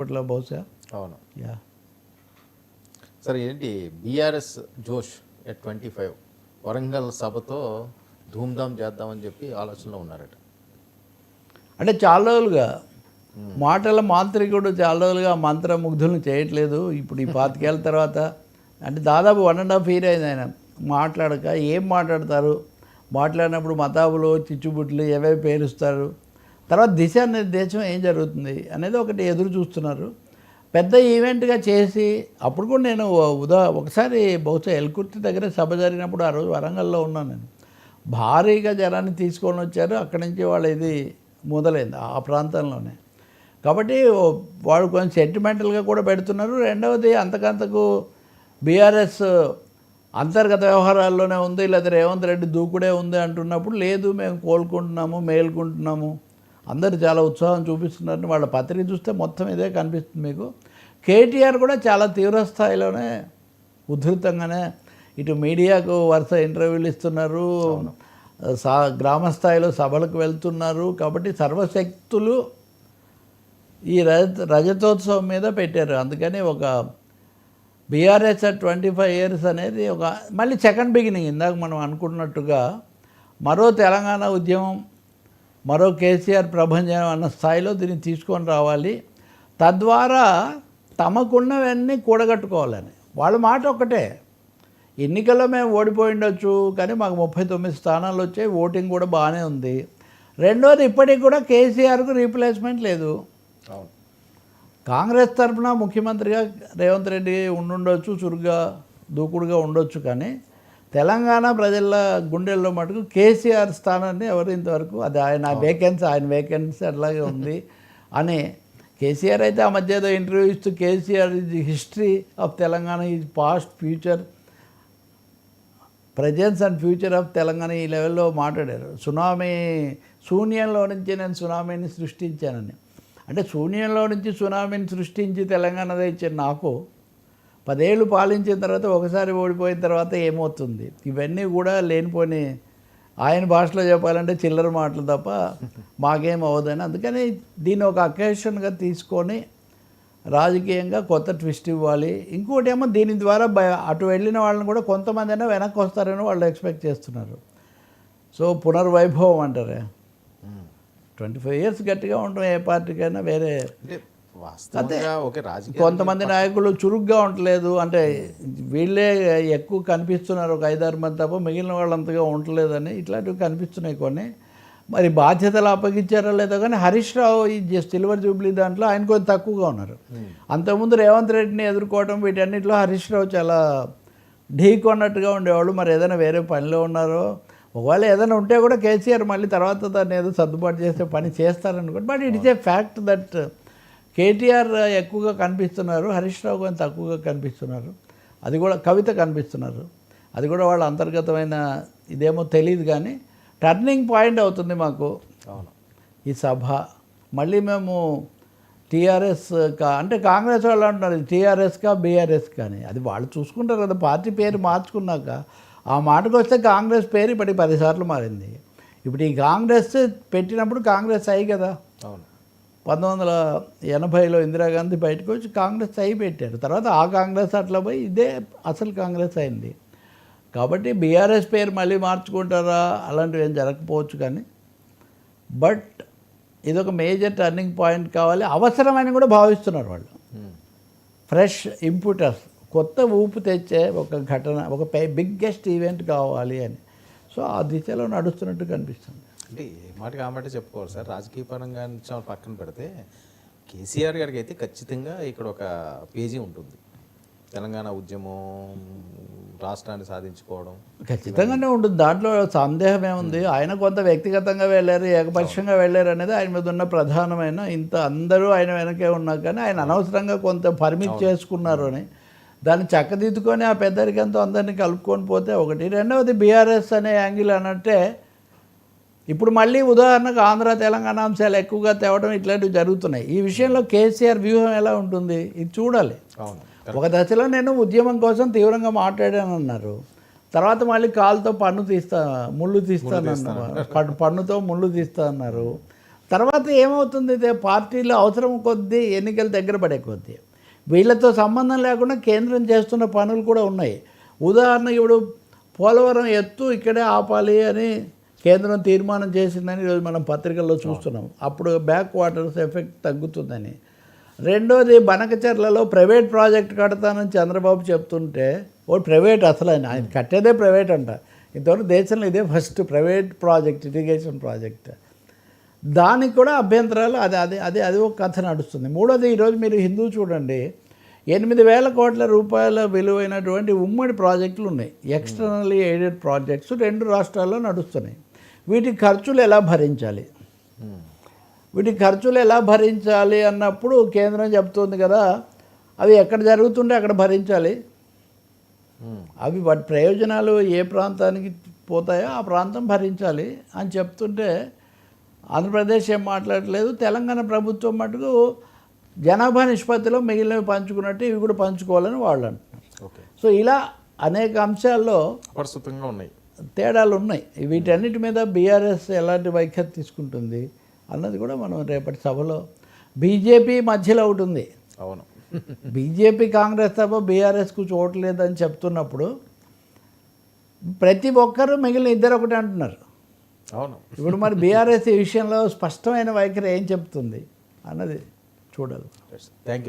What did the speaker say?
ఇప్పట్లో బహుశా. అవును. యా సరే, ఏంటి బీఆర్ఎస్ జోష్ ఎట్ 25 వరంగల్ సభతో ధూమ్ధామ్ చేద్దామని చెప్పి ఆలోచనలో ఉన్నారట. అంటే చాలా రోజులుగా మాటల మాంత్రికుడు చాలా రోజులుగా మంత్రముగ్ధులను చేయట్లేదు. ఇప్పుడు ఈ 25 ఏళ్ళ తర్వాత అంటే దాదాపు 1.5 year అయింది ఆయన మాట్లాడక. ఏం మాట్లాడతారు, మాట్లాడినప్పుడు మతాబులు చిచ్చుబుట్లు ఏవే పేరుస్తారు, తర్వాత దిశానిర్దేశం ఏం జరుగుతుంది అనేది ఒకటి ఎదురు చూస్తున్నారు. పెద్ద ఈవెంట్గా చేసి అప్పుడు కూడా నేను ఒకసారి బహుశా ఎల్కుర్తి దగ్గర సభ జరిగినప్పుడు ఆ రోజు వరంగల్లో ఉన్నాను నేను. భారీగా జనాన్ని తీసుకొని వచ్చారు. అక్కడి నుంచి వాళ్ళు ఇది మొదలైంది ఆ ప్రాంతంలోనే. కాబట్టి వాళ్ళు కొంచెం సెంటిమెంటల్గా కూడా పెడుతున్నారు. రెండవది అంతకంతకు బీఆర్ఎస్ అంతర్గత వ్యవహారాల్లోనే ఉంది, లేదా రేవంత్ రెడ్డి దూకుడే ఉంది అంటున్నప్పుడు లేదు మేము కోలుకుంటున్నాము, మేలుకుంటున్నాము, అందరూ చాలా ఉత్సాహం చూపిస్తున్నారని వాళ్ళ పత్రిక చూస్తే మొత్తం ఇదే కనిపిస్తుంది మీకు. కేటీఆర్ కూడా చాలా తీవ్ర స్థాయిలోనే ఉధృతంగానే ఇటు మీడియాకు వరుస ఇంటర్వ్యూలు ఇస్తున్నారు, గ్రామ స్థాయిలో సభలకు వెళ్తున్నారు. కాబట్టి సర్వశక్తులు ఈ రజతోత్సవం మీద పెట్టారు. అందుకని ఒక బీఆర్ఎస్ 25 years అనేది ఒక మళ్ళీ సెకండ్ బిగినింగ్. ఇందాక మనం అనుకున్నట్టుగా మరో తెలంగాణ ఉద్యమం, మరో కేసీఆర్ ప్రభంజనం అన్న స్థాయిలో దీన్ని తీసుకొని రావాలి. తద్వారా తమకున్నవన్నీ కూడగట్టుకోవాలని. వాళ్ళ మాట ఒక్కటే, ఎన్నికల్లో మేము ఓడిపోయి ఉండొచ్చు కానీ మాకు 39 స్థానాలు వచ్చాయి, ఓటింగ్ కూడా బాగానే ఉంది. రెండోది ఇప్పటికి కూడా కేసీఆర్కు రీప్లేస్మెంట్ లేదు. కాంగ్రెస్ తరఫున ముఖ్యమంత్రిగా రేవంత్ రెడ్డి ఉండుండొచ్చు, చురుగ్గా దూకుడుగా ఉండొచ్చు, కానీ తెలంగాణ ప్రజల గుండెల్లో మటుకు కేసీఆర్ స్థానాన్ని ఎవరు ఇంతవరకు అది ఆయన వేకెన్సీ అట్లాగే ఉంది అని. కేసీఆర్ అయితే ఆ మధ్య ఏదో ఇంటర్వ్యూ ఇస్తూ KCR is history of Telangana, is past future, presence and future of Telangana ఈ లెవెల్లో మాట్లాడారు. శూన్యంలో నుంచి నేను సునామీని సృష్టించానని. అంటే శూన్యంలో నుంచి సునామీని సృష్టించి తెలంగాణ ఇచ్చిన నాకు 10 ఏళ్ళు పాలించిన తర్వాత ఒకసారి ఓడిపోయిన తర్వాత ఏమవుతుంది, ఇవన్నీ కూడా లేనిపోని ఆయన భాషలో చెప్పాలంటే చిల్లర మాటలు తప్ప మాకేం అవ్వదని. అందుకని దీన్ని ఒక అకేషన్గా తీసుకొని రాజకీయంగా కొత్త ట్విస్ట్ ఇవ్వాలి. ఇంకోటి ఏమో దీని ద్వారా అటు వెళ్ళిన వాళ్ళని కూడా కొంతమంది అయినా వెనక్కి వస్తారని వాళ్ళు ఎక్స్పెక్ట్ చేస్తున్నారు. సో పునర్వైభవం అంటారే, 25 years గట్టిగా ఉండడం ఏ పార్టీకైనా. వేరే అదే కొంతమంది నాయకులు చురుగ్గా ఉండలేదు, అంటే వీళ్ళే ఎక్కువ కనిపిస్తున్నారు ఒక 5-6 మంది తప్ప మిగిలిన వాళ్ళు అంతగా ఉండలేదని ఇట్లాంటివి కనిపిస్తున్నాయి కొన్ని. మరి బాధ్యతలు అప్పగించారో లేదో కానీ హరీష్ రావు ఈ సిల్వర్ జూబ్లీ దాంట్లో ఆయన కొంచెం తక్కువగా ఉన్నారు. అంతకుముందు రేవంత్ రెడ్డిని ఎదుర్కోవడం వీటన్నిటిలో హరీష్ రావు చాలా ఢీకొన్నట్టుగా ఉండేవాళ్ళు. మరి ఏదైనా వేరే పనిలో ఉన్నారో, ఒకవేళ ఏదైనా ఉంటే కూడా కేసీఆర్ మళ్ళీ తర్వాత దాన్ని ఏదో సర్దుబాటు చేసే పని చేస్తారనుకోండి. But it is a fact that KTR ఎక్కువగా కనిపిస్తున్నారు, హరీష్ రావు కొంచెం తక్కువగా కనిపిస్తున్నారు. అది కూడా కవిత కనిపిస్తున్నారు. అది కూడా వాళ్ళ అంతర్గతమైన ఇదేమో తెలియదు, కానీ టర్నింగ్ పాయింట్ అవుతుంది మాకు ఈ సభ. మళ్ళీ మేము టీఆర్ఎస్ అంటే కాంగ్రెస్ వాళ్ళు అంటున్నారు టీఆర్ఎస్కా బీఆర్ఎస్ కానీ, అది వాళ్ళు చూసుకుంటారు కదా. పార్టీ పేరు మార్చుకున్నాక ఆ మాటకు వస్తే కాంగ్రెస్ పేరు ఇప్పటికి 10 సార్లు మారింది. ఇప్పుడు ఈ కాంగ్రెస్ పెట్టినప్పుడు కాంగ్రెస్ అయ్యి కదా, 1980లో ఇందిరాగాంధీ బయటకు వచ్చి కాంగ్రెస్ అయి పెట్టారు. తర్వాత ఆ కాంగ్రెస్ అట్లా పోయి ఇదే అసలు కాంగ్రెస్ అయింది. కాబట్టి బీఆర్ఎస్ పేరు మళ్ళీ మార్చుకుంటారా అలాంటివి ఏం జరగకపోవచ్చు, కానీ బట్ ఇదొక మేజర్ టర్నింగ్ పాయింట్ కావాలి, అవసరమని కూడా భావిస్తున్నారు వాళ్ళు. ఫ్రెష్ ఇంపుటర్స్, కొత్త ఊపు తెచ్చే ఒక ఘటన, ఒక బిగ్గెస్ట్ ఈవెంట్ కావాలి అని. సో ఆ దిశలో నడుస్తున్నట్టు కనిపిస్తుంది. అంటే ఏ మాట కాబట్టి చెప్పుకోవాలి సార్. రాజకీయ పరంగా పక్కన పెడితే కేసీఆర్ గారికి అయితే ఖచ్చితంగా ఇక్కడ ఒక పేజీ ఉంటుంది. తెలంగాణ ఉద్యమం, రాష్ట్రాన్ని సాధించుకోవడం ఖచ్చితంగానే ఉంటుంది, దాంట్లో సందేహం ఏముంది. ఆయన కొంత వ్యక్తిగతంగా వెళ్ళారు, ఏకపక్షంగా వెళ్ళారు అనేది ఆయన మీద ఉన్న ప్రధానమైన, ఇంత అందరూ ఆయన వెనకే ఉన్నా కానీ ఆయన అనవసరంగా కొంత పరిమితి చేసుకున్నారు అని దాన్ని చక్కదిద్దుకొని ఆ పెద్దరికంతో అందరినీ కలుపుకొని పోతే ఒకటి. రెండవది బీఆర్ఎస్ అనే యాంగిల్ అన్నట్టే ఇప్పుడు మళ్ళీ ఉదాహరణకు ఆంధ్ర తెలంగాణ అంశాలు ఎక్కువగా తేవడం ఇట్లాంటివి జరుగుతున్నాయి. ఈ విషయంలో కేసీఆర్ వ్యూహం ఎలా ఉంటుంది ఇది చూడాలి. ఒక దశలో నేను ఉద్యమం కోసం తీవ్రంగా మాట్లాడానన్నారు, తర్వాత మళ్ళీ కాలుతో ముళ్ళు తీస్తానన్నారు, పన్నుతో ముళ్ళు తీస్తా అన్నారు. తర్వాత ఏమవుతుంది ఇదే పార్టీలో అవసరం కొద్దీ ఎన్నికలు దగ్గర పడే కొద్దీ వీళ్ళతో సంబంధం లేకుండా కేంద్రం చేస్తున్న పనులు కూడా ఉన్నాయి. ఉదాహరణకి ఇప్పుడు పోలవరం ఎత్తు ఇక్కడే ఆపాలి అని కేంద్రం తీర్మానం చేసిందని ఈరోజు మనం పత్రికల్లో చూస్తున్నాం. అప్పుడు బ్యాక్ వాటర్స్ ఎఫెక్ట్ తగ్గుతుందని. రెండోది బనకచర్లలో ప్రైవేట్ ప్రాజెక్ట్ కడతానని చంద్రబాబు చెప్తుంటే ప్రైవేట్ అసలు ఆయన కట్టేదే ప్రైవేట్ అంట. ఇంతవరకు దేశంలో ఇదే first private project, irrigation project. దానికి కూడా అభ్యంతరాలు అది ఒక కథ నడుస్తుంది. మూడోది ఈరోజు మీరు హిందూ చూడండి, 8,000 కోట్ల రూపాయల విలువైనటువంటి ఉమ్మడి ప్రాజెక్టులు ఉన్నాయి. ఎక్స్టర్నల్లీ ఎయిడెడ్ ప్రాజెక్ట్స్ 2 రాష్ట్రాల్లో నడుస్తున్నాయి. వీటి ఖర్చులు ఎలా భరించాలి? అన్నప్పుడు కేంద్రం చెప్తుంది కదా, అవి ఎక్కడ జరుగుతుంటే అక్కడ భరించాలి, అవి వాటి ప్రయోజనాలు ఏ ప్రాంతానికి పోతాయో ఆ ప్రాంతం భరించాలి అని చెప్తుంటే ఆంధ్రప్రదేశ్ ఏం మాట్లాడలేదు. తెలంగాణ ప్రభుత్వం మటుకు జనాభా నిష్పత్తిలో మిగిలినవి పంచుకున్నట్టు ఇవి కూడా పంచుకోవాలని వాళ్ళు అంటున్నారు. సో ఇలా అనేక అంశాల్లో ప్రస్తుతంగా ఉన్నాయి, తేడాలు ఉన్నాయి. వీటన్నిటి మీద బీఆర్ఎస్ ఎలాంటి వైఖరి తీసుకుంటుంది అన్నది కూడా మనం రేపటి సభలో, బీజేపీ మధ్యలో ఒకటి ఉంది. అవును, బీజేపీ కాంగ్రెస్ సభ బీఆర్ఎస్కు చూడలేదని చెప్తున్నప్పుడు ప్రతి ఒక్కరూ మిగిలిన ఇద్దరు ఒకటి అంటున్నారు. అవును, ఇప్పుడు మరి బీఆర్ఎస్ ఈ విషయంలో స్పష్టమైన వైఖరి ఏం చెప్తుంది అన్నది చూడాలి. Thank you.